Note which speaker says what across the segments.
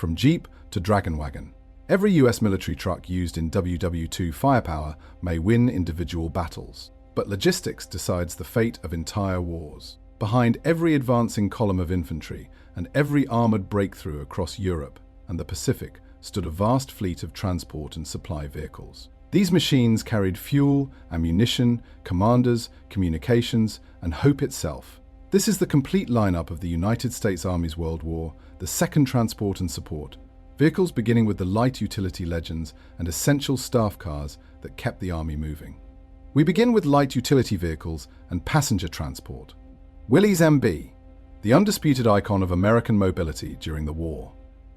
Speaker 1: from Jeep to Dragon Wagon. Every US military truck used in WW2 firepower may win individual battles, but logistics decides the fate of entire wars. Behind every advancing column of infantry and every armored breakthrough across Europe and the Pacific stood a vast fleet of transport and supply vehicles. These machines carried fuel, ammunition, commanders, communications, and hope itself. This is the complete lineup of the United States Army's World War, the second transport and support. Vehicles beginning with the light utility legends and essential staff cars that kept the Army moving. We begin with light utility vehicles and passenger transport. Willys MB, the undisputed icon of American mobility during the war.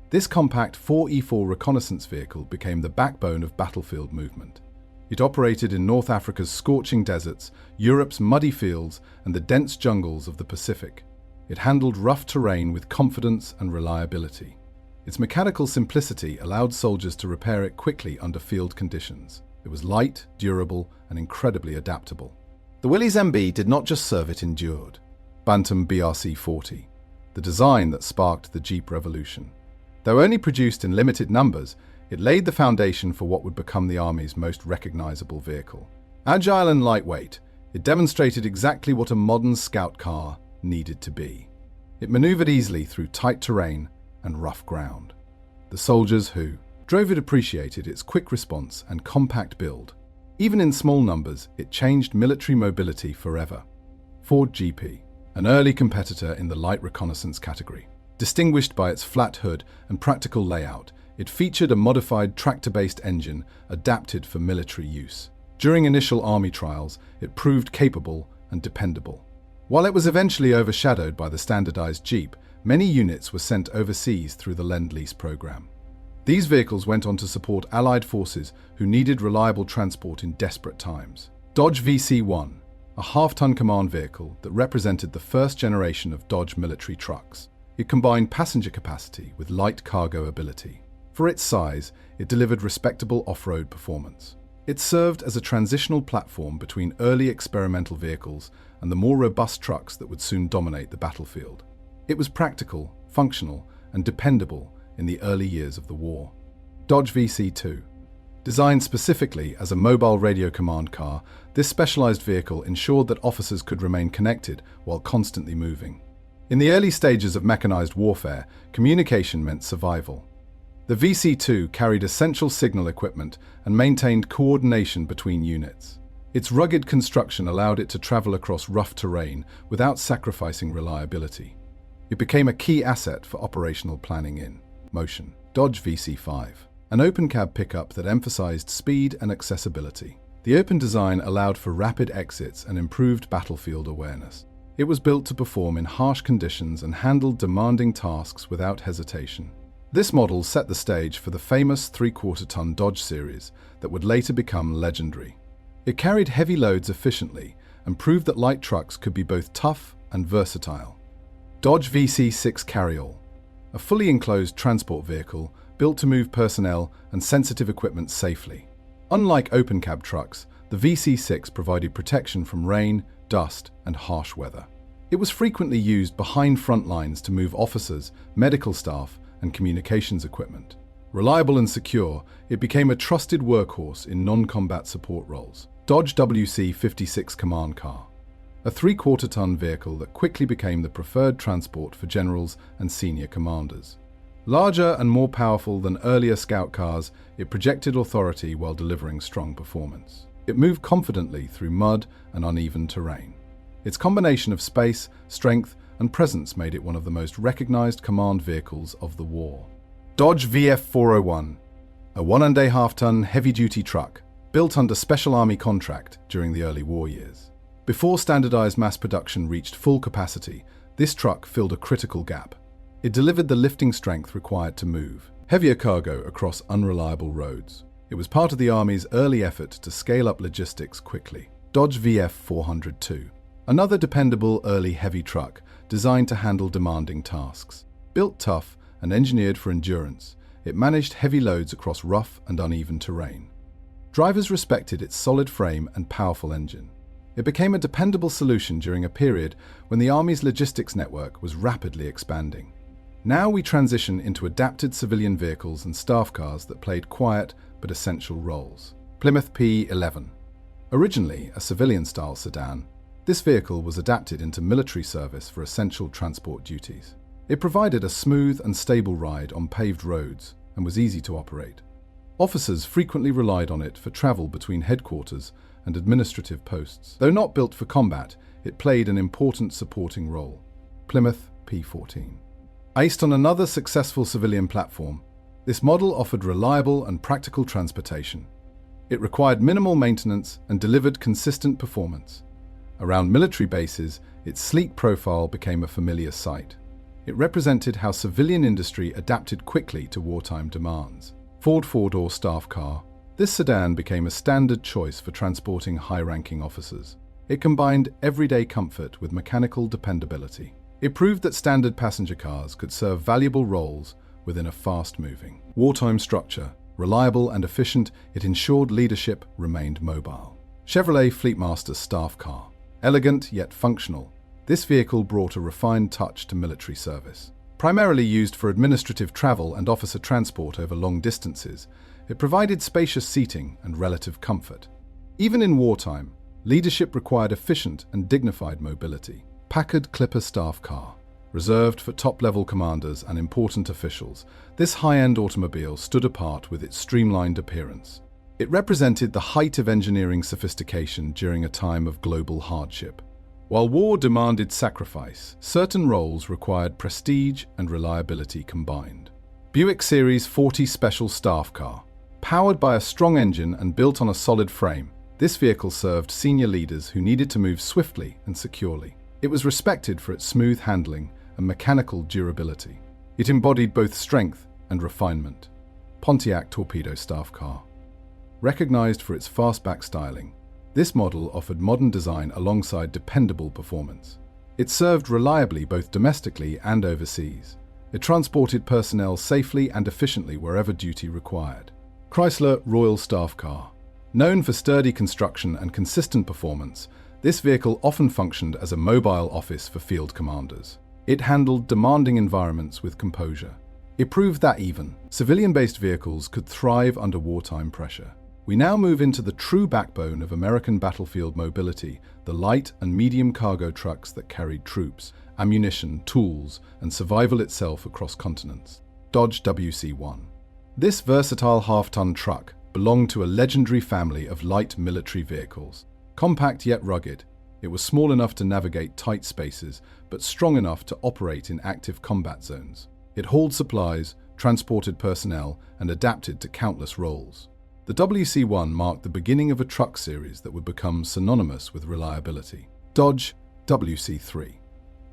Speaker 1: This compact 4x4 reconnaissance vehicle became the backbone of battlefield movement. It operated in North Africa's scorching deserts, Europe's muddy fields, and the dense jungles of the Pacific. It handled rough terrain with confidence and reliability. Its mechanical simplicity allowed soldiers to repair it quickly under field conditions. It was light, durable, and incredibly adaptable. The Willys MB did not just serve, it endured. Bantam BRC-40, the design that sparked the Jeep revolution. Though only produced in limited numbers, it laid the foundation for what would become the Army's most recognizable vehicle. Agile and lightweight, it demonstrated exactly what a modern scout car needed to be. It maneuvered easily through tight terrain and rough ground. The soldiers who drove it appreciated its quick response and compact build. Even in small numbers, it changed military mobility forever. Ford GP, an early competitor in the light reconnaissance category. Distinguished by its flat hood and practical layout, it featured a modified tractor-based engine adapted for military use. During initial Army trials, it proved capable and dependable. While it was eventually overshadowed by the standardized Jeep, many units were sent overseas through the Lend-Lease program. These vehicles went on to support Allied forces who needed reliable transport in desperate times. Dodge VC-1, a half-ton command vehicle that represented the first generation of Dodge military trucks. It combined passenger capacity with light cargo ability. For its size, it delivered respectable off-road performance. It served as a transitional platform between early experimental vehicles and the more robust trucks that would soon dominate the battlefield. It was practical, functional, and dependable in the early years of the war. Dodge VC-2. Designed specifically as a mobile radio command car, this specialized vehicle ensured that officers could remain connected while constantly moving. In the early stages of mechanized warfare, communication meant survival. The VC-2 carried essential signal equipment and maintained coordination between units. Its rugged construction allowed it to travel across rough terrain without sacrificing reliability. It became a key asset for operational planning in motion. Dodge VC-5, an open cab pickup that emphasized speed and accessibility. The open design allowed for rapid exits and improved battlefield awareness. It was built to perform in harsh conditions and handled demanding tasks without hesitation. This model set the stage for the famous 3/4-ton Dodge series that would later become legendary. It carried heavy loads efficiently and proved that light trucks could be both tough and versatile. Dodge VC-6 Carryall, a fully enclosed transport vehicle built to move personnel and sensitive equipment safely. Unlike open cab trucks, the VC-6 provided protection from rain, dust, and harsh weather. It was frequently used behind front lines to move officers, medical staff, and communications equipment. Reliable and secure, it became a trusted workhorse in non-combat support roles. Dodge WC-56 Command Car, a 3/4-ton vehicle that quickly became the preferred transport for generals and senior commanders. Larger and more powerful than earlier scout cars, it projected authority while delivering strong performance. It moved confidently through mud and uneven terrain. Its combination of space, strength, and presence made it one of the most recognized command vehicles of the war. Dodge VF-401, a 1.5-ton heavy-duty truck built under Special Army contract during the early war years. Before standardized mass production reached full capacity, this truck filled a critical gap. It delivered the lifting strength required to move heavier cargo across unreliable roads. It was part of the Army's early effort to scale up logistics quickly. Dodge VF-402, another dependable early heavy truck designed to handle demanding tasks. Built tough and engineered for endurance, it managed heavy loads across rough and uneven terrain. Drivers respected its solid frame and powerful engine. It became a dependable solution during a period when the Army's logistics network was rapidly expanding. Now we transition into adapted civilian vehicles and staff cars that played quiet but essential roles. Plymouth P11. Originally a civilian-style sedan, this vehicle was adapted into military service for essential transport duties. It provided a smooth and stable ride on paved roads and was easy to operate. Officers frequently relied on it for travel between headquarters and administrative posts. Though not built for combat, it played an important supporting role. Plymouth P14. Based on another successful civilian platform, this model offered reliable and practical transportation. It required minimal maintenance and delivered consistent performance. Around military bases, its sleek profile became a familiar sight. It represented how civilian industry adapted quickly to wartime demands. Ford four-door staff car. This sedan became a standard choice for transporting high-ranking officers. It combined everyday comfort with mechanical dependability. It proved that standard passenger cars could serve valuable roles within a fast-moving wartime structure. Reliable and efficient, it ensured leadership remained mobile. Chevrolet Fleetmaster staff car. Elegant yet functional, this vehicle brought a refined touch to military service. Primarily used for administrative travel and officer transport over long distances, it provided spacious seating and relative comfort. Even in wartime, leadership required efficient and dignified mobility. Packard Clipper staff car. Reserved for top-level commanders and important officials, this high-end automobile stood apart with its streamlined appearance. It represented the height of engineering sophistication during a time of global hardship. While war demanded sacrifice, certain roles required prestige and reliability combined. Buick Series 40 Special Staff Car. Powered by a strong engine and built on a solid frame, this vehicle served senior leaders who needed to move swiftly and securely. It was respected for its smooth handling and mechanical durability. It embodied both strength and refinement. Pontiac Torpedo Staff Car. Recognized for its fastback styling, this model offered modern design alongside dependable performance. It served reliably both domestically and overseas. It transported personnel safely and efficiently wherever duty required. Chrysler Royal Staff Car. Known for sturdy construction and consistent performance, this vehicle often functioned as a mobile office for field commanders. It handled demanding environments with composure. It proved that even civilian-based vehicles could thrive under wartime pressure. We now move into the true backbone of American battlefield mobility, the light and medium cargo trucks that carried troops, ammunition, tools, and survival itself across continents. Dodge WC1. This versatile half-ton truck belonged to a legendary family of light military vehicles. Compact yet rugged, it was small enough to navigate tight spaces, but strong enough to operate in active combat zones. It hauled supplies, transported personnel, and adapted to countless roles. The WC1 marked the beginning of a truck series that would become synonymous with reliability. Dodge WC3.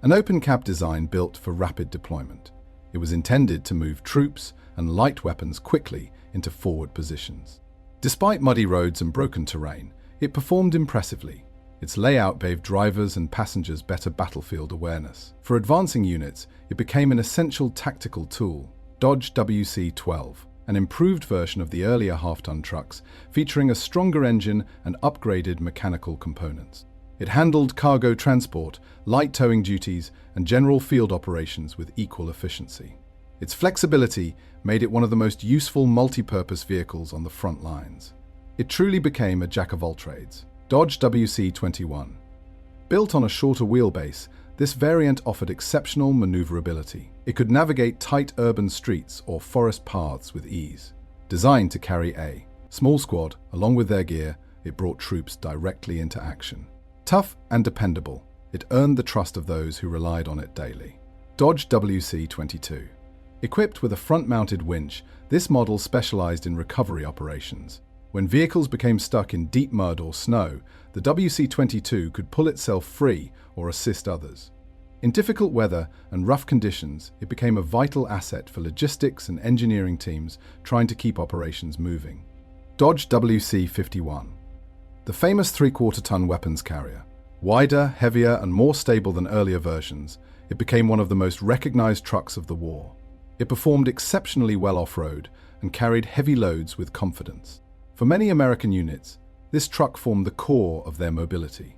Speaker 1: An open-cab design built for rapid deployment. It was intended to move troops and light weapons quickly into forward positions. Despite muddy roads and broken terrain, it performed impressively. Its layout gave drivers and passengers better battlefield awareness. For advancing units, it became an essential tactical tool. Dodge WC12. An improved version of the earlier half-ton trucks, featuring a stronger engine and upgraded mechanical components. It handled cargo transport, light towing duties, and general field operations with equal efficiency. Its flexibility made it one of the most useful multi-purpose vehicles on the front lines. It truly became a jack-of-all-trades. Dodge WC21. Built on a shorter wheelbase, this variant offered exceptional maneuverability. It could navigate tight urban streets or forest paths with ease. Designed to carry a small squad, along with their gear, it brought troops directly into action. Tough and dependable, it earned the trust of those who relied on it daily. Dodge WC22. Equipped with a front-mounted winch, this model specialized in recovery operations. When vehicles became stuck in deep mud or snow, the WC22 could pull itself free or assist others. In difficult weather and rough conditions, it became a vital asset for logistics and engineering teams trying to keep operations moving. Dodge WC51. The famous 3/4-ton weapons carrier. Wider, heavier, and more stable than earlier versions, it became one of the most recognized trucks of the war. It performed exceptionally well off-road and carried heavy loads with confidence. For many American units, this truck formed the core of their mobility.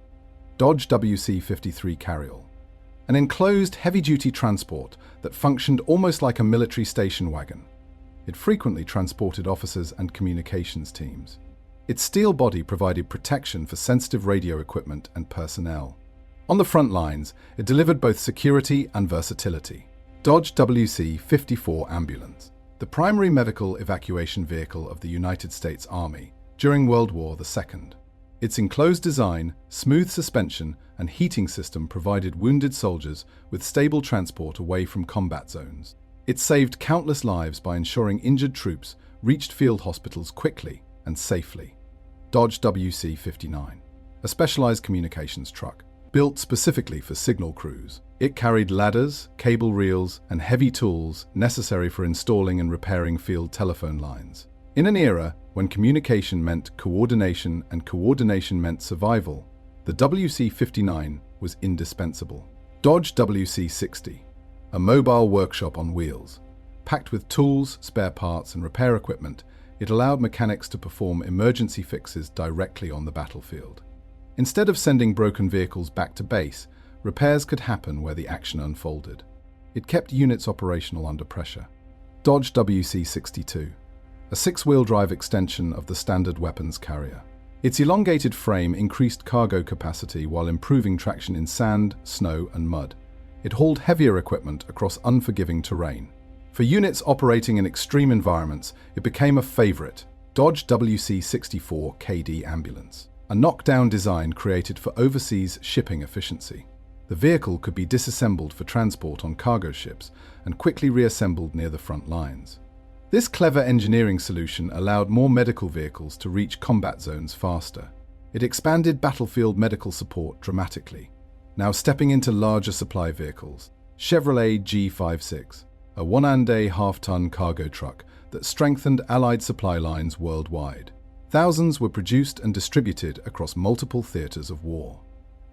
Speaker 1: Dodge WC53 Carryall. an enclosed heavy-duty transport that functioned almost like a military station wagon. It frequently transported officers and communications teams. Its steel body provided protection for sensitive radio equipment and personnel. On the front lines, it delivered both security and versatility. Dodge WC-54 Ambulance, the primary medical evacuation vehicle of the United States Army during World War II. Its enclosed design, smooth suspension, and heating system provided wounded soldiers with stable transport away from combat zones. It saved countless lives by ensuring injured troops reached field hospitals quickly and safely. Dodge WC-59, a specialized communications truck, built specifically for signal crews. It carried ladders, cable reels, and heavy tools necessary for installing and repairing field telephone lines. In an era when communication meant coordination and coordination meant survival, the WC-59 was indispensable. Dodge WC-60, a mobile workshop on wheels. Packed with tools, spare parts, and repair equipment, it allowed mechanics to perform emergency fixes directly on the battlefield. Instead of sending broken vehicles back to base, repairs could happen where the action unfolded. It kept units operational under pressure. Dodge WC-62, a six-wheel drive extension of the standard weapons carrier. Its elongated frame increased cargo capacity while improving traction in sand, snow, and mud. It hauled heavier equipment across unforgiving terrain. For units operating in extreme environments, it became a favorite. Dodge WC-64 KD Ambulance, a knockdown design created for overseas shipping efficiency. The vehicle could be disassembled for transport on cargo ships and quickly reassembled near the front lines. This clever engineering solution allowed more medical vehicles to reach combat zones faster. It expanded battlefield medical support dramatically. Now stepping into larger supply vehicles, Chevrolet G56, a 1.5-ton cargo truck that strengthened Allied supply lines worldwide. Thousands were produced and distributed across multiple theaters of war.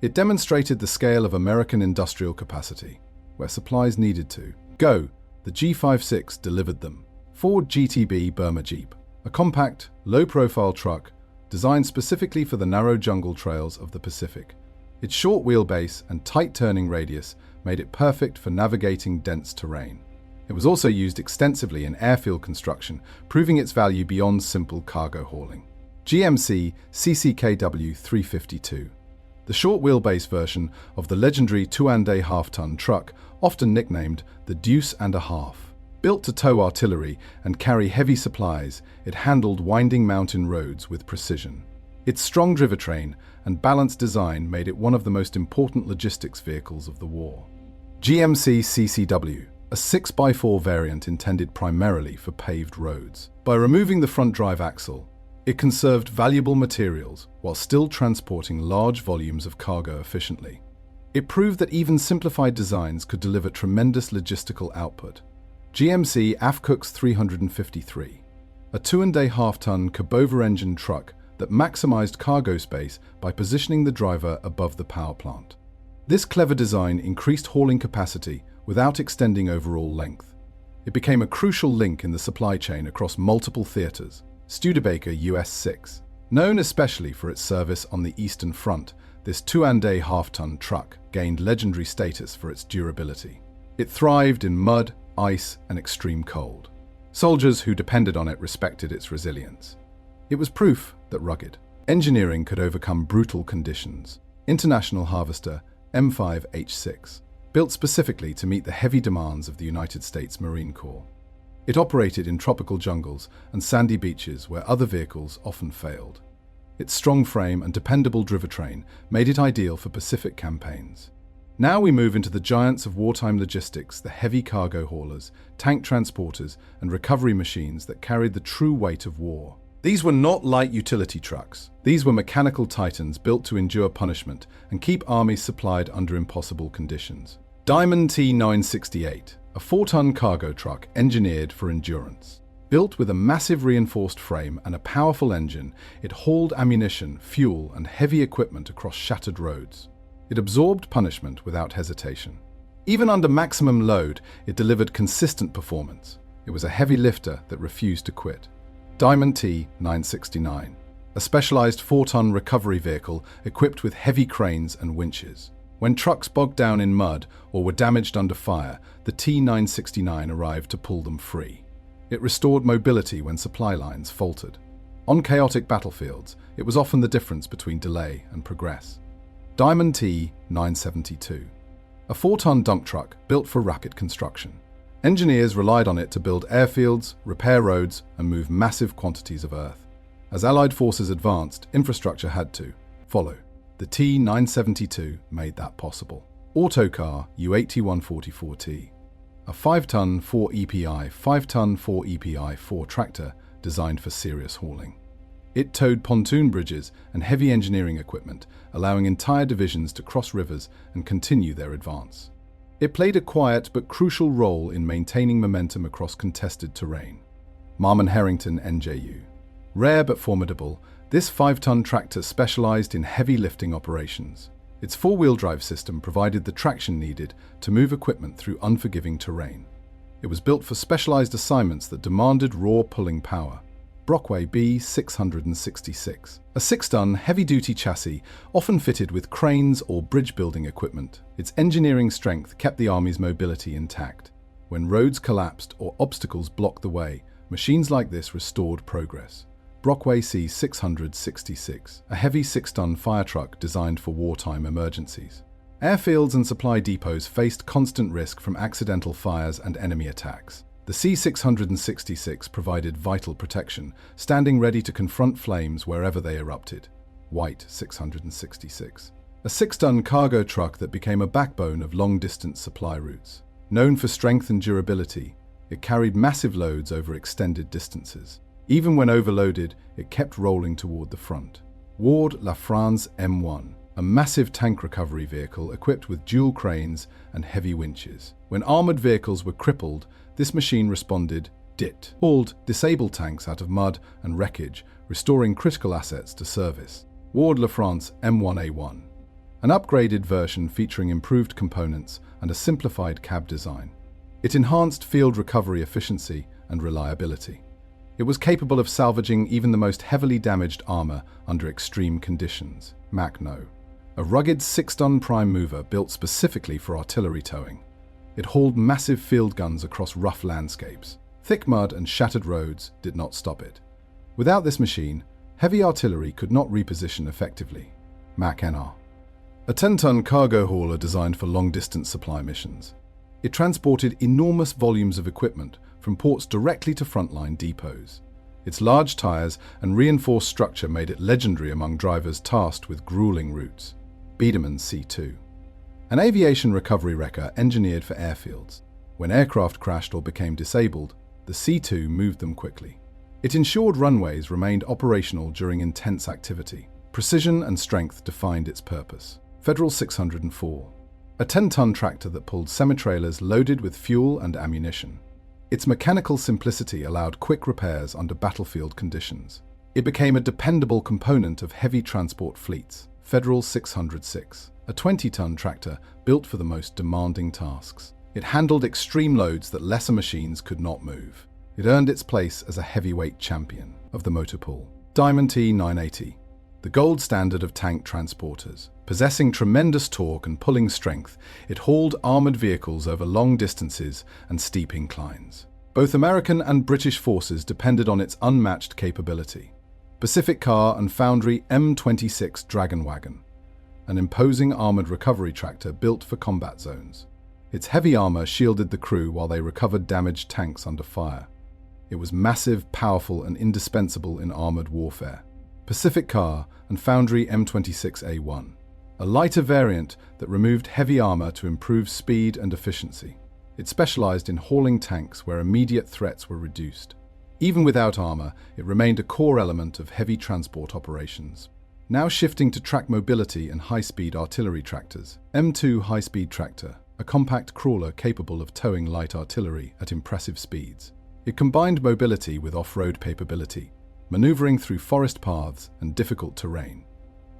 Speaker 1: It demonstrated the scale of American industrial capacity, where supplies needed to go. The G56 delivered them. Ford GTB Burma Jeep, a compact, low-profile truck designed specifically for the narrow jungle trails of the Pacific. Its short wheelbase and tight turning radius made it perfect for navigating dense terrain. It was also used extensively in airfield construction, proving its value beyond simple cargo hauling. GMC CCKW 352, the short wheelbase version of the legendary 2.5-ton truck, often nicknamed the Deuce and a Half. Built to tow artillery and carry heavy supplies, it handled winding mountain roads with precision. Its strong drivetrain and balanced design made it one of the most important logistics vehicles of the war. GMC CCW, a 6x4 variant intended primarily for paved roads. By removing the front drive axle, it conserved valuable materials while still transporting large volumes of cargo efficiently. It proved that even simplified designs could deliver tremendous logistical output. GMC Amphibious 353, a 2.5-ton Kubota-engine truck that maximized cargo space by positioning the driver above the power plant. This clever design increased hauling capacity without extending overall length. It became a crucial link in the supply chain across multiple theaters. Studebaker US-6, known especially for its service on the Eastern Front, this 2.5-ton truck gained legendary status for its durability. It thrived in mud, ice, and extreme cold. Soldiers who depended on it respected its resilience. It was proof that rugged engineering could overcome brutal conditions. International Harvester M5H6, built specifically to meet the heavy demands of the United States Marine Corps. It operated in tropical jungles and sandy beaches where other vehicles often failed. Its strong frame and dependable drivetrain made it ideal for Pacific campaigns. Now we move into the giants of wartime logistics, the heavy cargo haulers, tank transporters, and recovery machines that carried the true weight of war. These were not light utility trucks. These were mechanical titans built to endure punishment and keep armies supplied under impossible conditions. Diamond T968, a 4-ton cargo truck engineered for endurance. Built with a massive reinforced frame and a powerful engine, it hauled ammunition, fuel, and heavy equipment across shattered roads. It absorbed punishment without hesitation. Even under maximum load, it delivered consistent performance. It was a heavy lifter that refused to quit. Diamond T969, a specialized 4-ton recovery vehicle equipped with heavy cranes and winches. When trucks bogged down in mud or were damaged under fire, the T-969 arrived to pull them free. It restored mobility when supply lines faltered. On chaotic battlefields, it was often the difference between delay and progress. Diamond T-972, a 4-ton dump truck built for rapid construction. Engineers relied on it to build airfields, repair roads, and move massive quantities of earth. As Allied forces advanced, infrastructure had to follow. The T-972 made that possible. Autocar U8144T, a 5-ton 4 tractor designed for serious hauling. It towed pontoon bridges and heavy engineering equipment, allowing entire divisions to cross rivers and continue their advance. It played a quiet but crucial role in maintaining momentum across contested terrain. Marmon Harrington NJU. Rare but formidable, this 5-ton tractor specialized in heavy lifting operations. Its 4-wheel drive system provided the traction needed to move equipment through unforgiving terrain. It was built for specialized assignments that demanded raw pulling power. Brockway B666, a 6-ton heavy-duty chassis often fitted with cranes or bridge-building equipment. Its engineering strength kept the Army's mobility intact. When roads collapsed or obstacles blocked the way, machines like this restored progress. Brockway C666, a heavy 6-ton fire truck designed for wartime emergencies. Airfields and supply depots faced constant risk from accidental fires and enemy attacks. The C666 provided vital protection, standing ready to confront flames wherever they erupted. White 666, a 6-ton cargo truck that became a backbone of long-distance supply routes. Known for strength and durability, it carried massive loads over extended distances. Even when overloaded, it kept rolling toward the front. Ward Lafrance M1, a massive tank recovery vehicle equipped with dual cranes and heavy winches. When armored vehicles were crippled, this machine responded DIT, hauled disabled tanks out of mud and wreckage, restoring critical assets to service. Ward Lafrance M1A1, an upgraded version featuring improved components and a simplified cab design. It enhanced field recovery efficiency and reliability. It was capable of salvaging even the most heavily damaged armor under extreme conditions. MAC-No, a rugged 6-ton prime mover built specifically for artillery towing. It hauled massive field guns across rough landscapes. Thick mud and shattered roads did not stop it. Without this machine, heavy artillery could not reposition effectively. MAC-NR, a 10-ton cargo hauler designed for long-distance supply missions. It transported enormous volumes of equipment from ports directly to frontline depots. Its large tires and reinforced structure made it legendary among drivers tasked with grueling routes. Biedermann C2, an aviation recovery wrecker engineered for airfields. When aircraft crashed or became disabled, the C2 moved them quickly. It ensured runways remained operational during intense activity. Precision and strength defined its purpose. Federal 604, a 10-ton tractor that pulled semi-trailers loaded with fuel and ammunition. Its mechanical simplicity allowed quick repairs under battlefield conditions. It became a dependable component of heavy transport fleets. Federal 606, a 20-ton tractor built for the most demanding tasks. It handled extreme loads that lesser machines could not move. It earned its place as a heavyweight champion of the motor pool. Diamond T-980, the gold standard of tank transporters. Possessing tremendous torque and pulling strength, it hauled armored vehicles over long distances and steep inclines. Both American and British forces depended on its unmatched capability. Pacific Car and Foundry M26 Dragon Wagon, an imposing armored recovery tractor built for combat zones. Its heavy armor shielded the crew while they recovered damaged tanks under fire. It was massive, powerful, and indispensable in armored warfare. Pacific Car and Foundry M26A1, a lighter variant that removed heavy armor to improve speed and efficiency. It specialized in hauling tanks where immediate threats were reduced. Even without armor, it remained a core element of heavy transport operations. Now shifting to track mobility and high-speed artillery tractors. M2 high-speed tractor, a compact crawler capable of towing light artillery at impressive speeds. It combined mobility with off-road capability, maneuvering through forest paths and difficult terrain.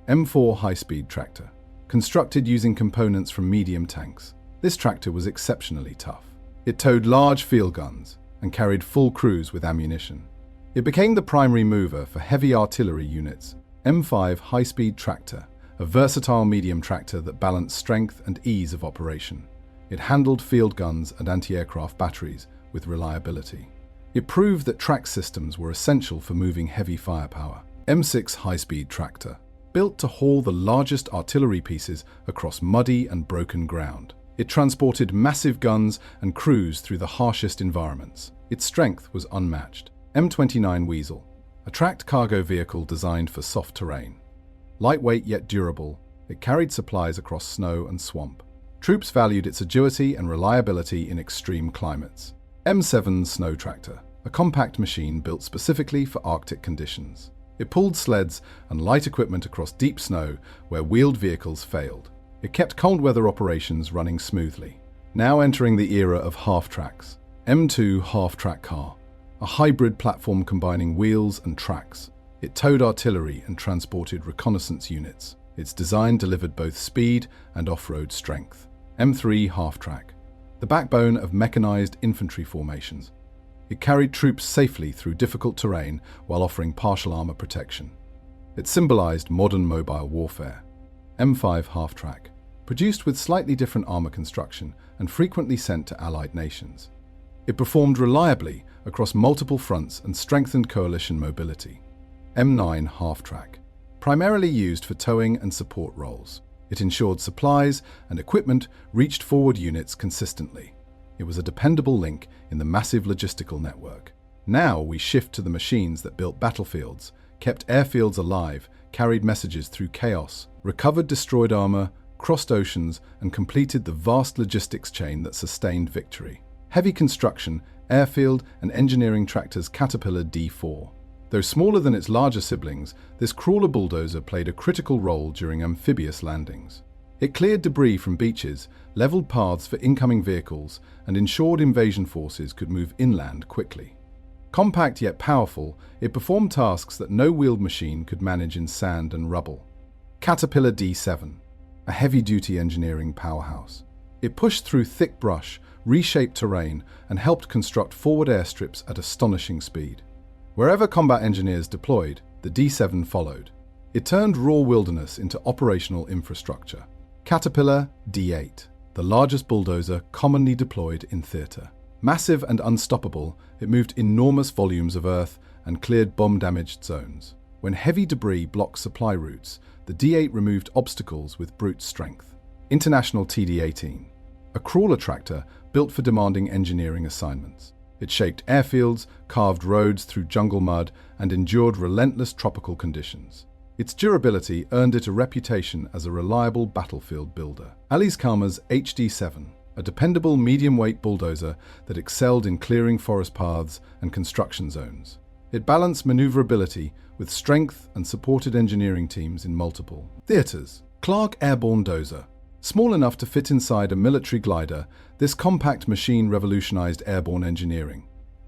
Speaker 1: M4 high-speed tractor, constructed using components from medium tanks. This tractor was exceptionally tough. It towed large field guns and carried full crews with ammunition. It became the primary mover for heavy artillery units. M5 high-speed tractor, a versatile medium tractor that balanced strength and ease of operation. It handled field guns and anti-aircraft batteries with reliability. It proved that track systems were essential for moving heavy firepower. M6 high-speed tractor, built to haul the largest artillery pieces across muddy and broken ground. It transported massive guns and crews through the harshest environments. Its strength was unmatched. M29 Weasel, a tracked cargo vehicle designed for soft terrain. Lightweight yet durable, it carried supplies across snow and swamp. Troops valued its agility and reliability in extreme climates. M7 Snow Tractor, a compact machine built specifically for Arctic conditions. It pulled sleds and light equipment across deep snow where wheeled vehicles failed. It kept cold weather operations running smoothly. Now entering the era of Halftracks. M2 Halftrack car, a hybrid platform combining wheels and tracks. It towed artillery and transported reconnaissance units. Its design delivered both speed and off-road strength. M3 Halftrack, the backbone of mechanized infantry formations. It carried troops safely through difficult terrain while offering partial armor protection. It symbolized modern mobile warfare. M5 Halftrack, produced with slightly different armor construction and frequently sent to allied nations. It performed reliably across multiple fronts and strengthened coalition mobility. M9 Halftrack, primarily used for towing and support roles. It ensured supplies and equipment reached forward units consistently. It was a dependable link in the massive logistical network. Now we shift to the machines that built battlefields, kept airfields alive, carried messages through chaos, recovered destroyed armor, crossed oceans, and completed the vast logistics chain that sustained victory. Heavy construction, airfield, and engineering tractors Caterpillar D4. Though smaller than its larger siblings, this crawler bulldozer played a critical role during amphibious landings. It cleared debris from beaches, leveled paths for incoming vehicles, and ensured invasion forces could move inland quickly. Compact yet powerful, it performed tasks that no wheeled machine could manage in sand and rubble. Caterpillar D7, a heavy-duty engineering powerhouse. It pushed through thick brush, reshaped terrain, and helped construct forward airstrips at astonishing speed. Wherever combat engineers deployed, the D7 followed. It turned raw wilderness into operational infrastructure. Caterpillar D8, the largest bulldozer commonly deployed in theatre. Massive and unstoppable, it moved enormous volumes of earth and cleared bomb-damaged zones. When heavy debris blocked supply routes, the D8 removed obstacles with brute strength. International TD18, a crawler tractor built for demanding engineering assignments. It shaped airfields, carved roads through jungle mud, and endured relentless tropical conditions. Its durability earned it a reputation as a reliable battlefield builder. Allis-Kalmar's HD7, a dependable medium-weight bulldozer that excelled in clearing forest paths and construction zones. It balanced maneuverability with strength and supported engineering teams in multiple theaters. Clark Airborne Dozer. Small enough to fit inside a military glider, this compact machine revolutionized airborne engineering.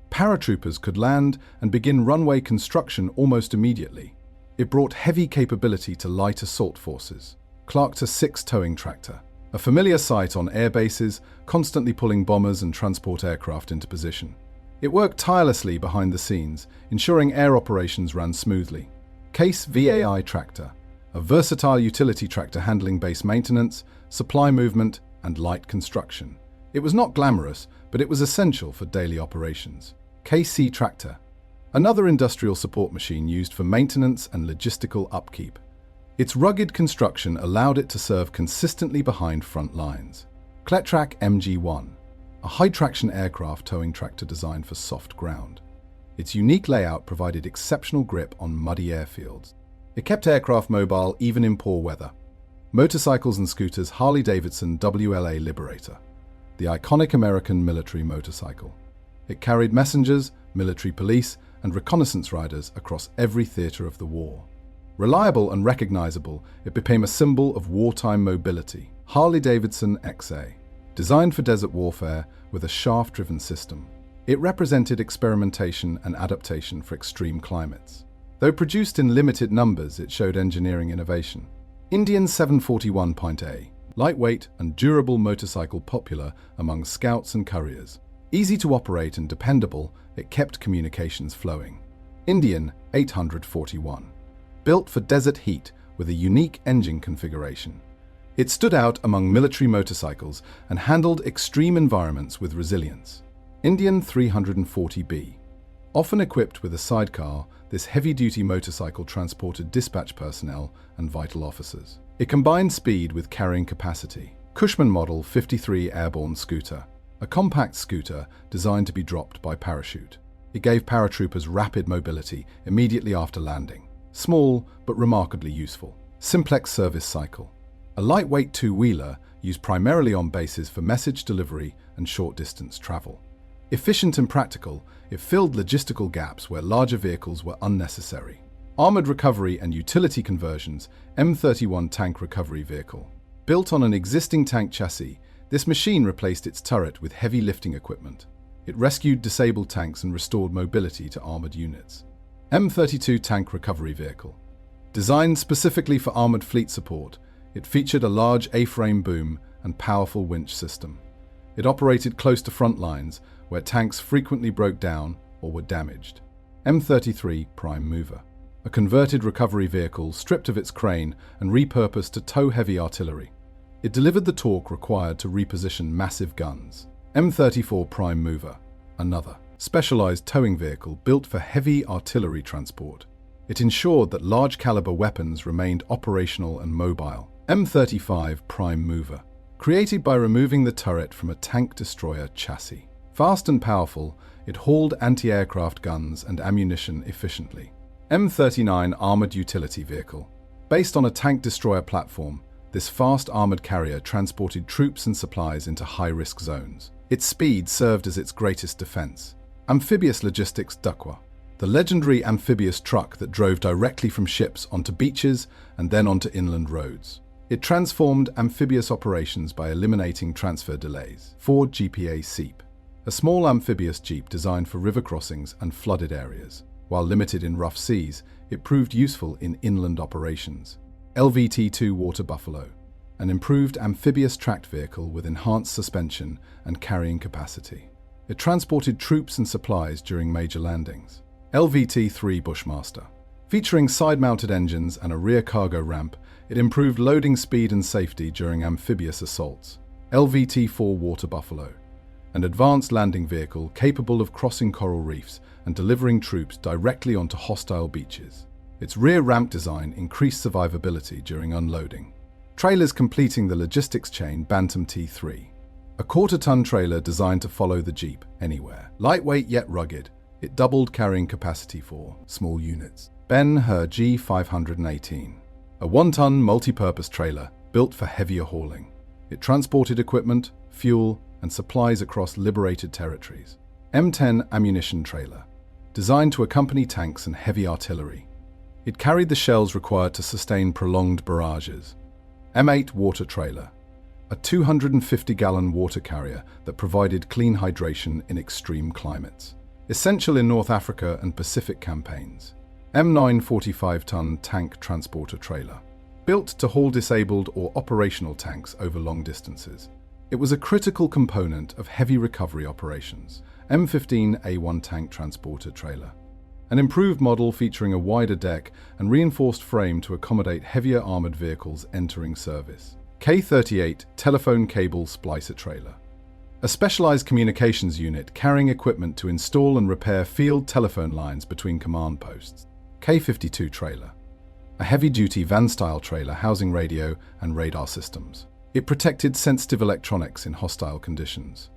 Speaker 1: Paratroopers could land and begin runway construction almost immediately. It brought heavy capability to light assault forces. Clark To-6 towing tractor, a familiar sight on air bases, constantly pulling bombers and transport aircraft into position. It worked tirelessly behind the scenes, ensuring air operations ran smoothly. Case VAI tractor, a versatile utility tractor handling base maintenance, supply movement, and light construction. It was not glamorous, but it was essential for daily operations. KC tractor, another industrial support machine used for maintenance and logistical upkeep. Its rugged construction allowed it to serve consistently behind front lines. Kletrak MG1, a high-traction aircraft towing tractor designed for soft ground. Its unique layout provided exceptional grip on muddy airfields. It kept aircraft mobile even in poor weather. Motorcycles and scooters Harley-Davidson WLA Liberator, the iconic American military motorcycle. It carried messengers, military police, and reconnaissance riders across every theater of the war. Reliable and recognizable, it became a symbol of wartime mobility. Harley-Davidson XA, designed for desert warfare with a shaft-driven system. It represented experimentation and adaptation for extreme climates. Though produced in limited numbers, it showed engineering innovation. Indian 741.A, lightweight and durable motorcycle popular among scouts and couriers. Easy to operate and dependable, it kept communications flowing. Indian 841, built for desert heat with a unique engine configuration. It stood out among military motorcycles and handled extreme environments with resilience. Indian 340B. Often equipped with a sidecar, this heavy-duty motorcycle transported dispatch personnel and vital officers. It combined speed with carrying capacity. Cushman Model 53 Airborne Scooter. A compact scooter designed to be dropped by parachute. It gave paratroopers rapid mobility immediately after landing. Small, but remarkably useful. Simplex Service Cycle. A lightweight two-wheeler used primarily on bases for message delivery and short-distance travel. Efficient and practical, it filled logistical gaps where larger vehicles were unnecessary. Armored recovery and utility conversions, M31 Tank Recovery Vehicle. Built on an existing tank chassis, this machine replaced its turret with heavy lifting equipment. It rescued disabled tanks and restored mobility to armored units. M32 Tank Recovery Vehicle. Designed specifically for armored fleet support, it featured a large A-frame boom and powerful winch system. It operated close to front lines, where tanks frequently broke down or were damaged. M33 Prime Mover. A converted recovery vehicle stripped of its crane and repurposed to tow heavy artillery. It delivered the torque required to reposition massive guns. M34 Prime Mover. Another specialized towing vehicle built for heavy artillery transport. It ensured that large-caliber weapons remained operational and mobile. M35 Prime Mover. Created by removing the turret from a tank destroyer chassis. Fast and powerful, it hauled anti-aircraft guns and ammunition efficiently. M39 Armored Utility Vehicle. Based on a tank destroyer platform, this fast armored carrier transported troops and supplies into high-risk zones. Its speed served as its greatest defense. Amphibious Logistics DUKW. The legendary Amphibious truck that drove directly from ships onto beaches and then onto inland roads. It transformed amphibious operations by eliminating transfer delays. Ford GPA Seep. A small amphibious jeep designed for river crossings and flooded areas. While limited in rough seas, it proved useful in inland operations. LVT2 Water Buffalo. An improved amphibious tracked vehicle with enhanced suspension and carrying capacity. It transported troops and supplies during major landings. LVT3 Bushmaster. Featuring side-mounted engines and a rear cargo ramp, it improved loading speed and safety during amphibious assaults. LVT4 Water Buffalo. An advanced landing vehicle capable of crossing coral reefs and delivering troops directly onto hostile beaches. Its rear ramp design increased survivability during unloading. Trailers completing the logistics chain Bantam T3. A quarter-ton trailer designed to follow the Jeep anywhere. Lightweight yet rugged, it doubled carrying capacity for small units. Ben-Hur G518. A one-ton multi-purpose trailer built for heavier hauling. It transported equipment, fuel, and supplies across liberated territories. M10 Ammunition Trailer. Designed to accompany tanks and heavy artillery. It carried the shells required to sustain prolonged barrages. M8 Water Trailer. A 250-gallon water carrier that provided clean hydration in extreme climates. Essential in North Africa and Pacific campaigns. M9 45-ton Tank Transporter Trailer. Built to haul disabled or operational tanks over long distances. It was a critical component of heavy recovery operations. M15 A1 Tank Transporter Trailer. An improved model featuring a wider deck and reinforced frame to accommodate heavier armored vehicles entering service. K38 Telephone Cable Splicer Trailer. A specialized communications unit carrying equipment to install and repair field telephone lines between command posts. K52 Trailer. A heavy-duty van-style trailer housing radio and radar systems. It protected sensitive electronics in hostile conditions.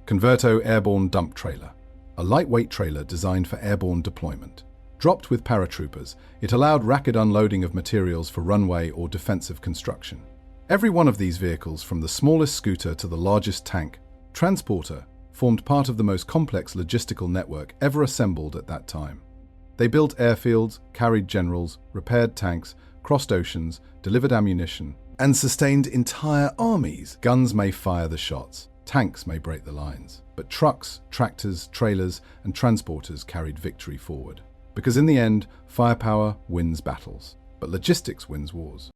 Speaker 1: Converto Airborne Dump Trailer. A lightweight trailer designed for airborne deployment. Dropped with paratroopers, it allowed rapid unloading of materials for runway or defensive construction. Every one of these vehicles, from the smallest scooter to the largest tank transporter, formed part of the most complex logistical network ever assembled at that time. They built airfields, carried generals, repaired tanks, crossed oceans, delivered ammunition, and sustained entire armies. Guns may fire the shots, tanks may break the lines, but trucks, tractors, trailers, and transporters carried victory forward. Because in the end, firepower wins battles, but logistics wins wars.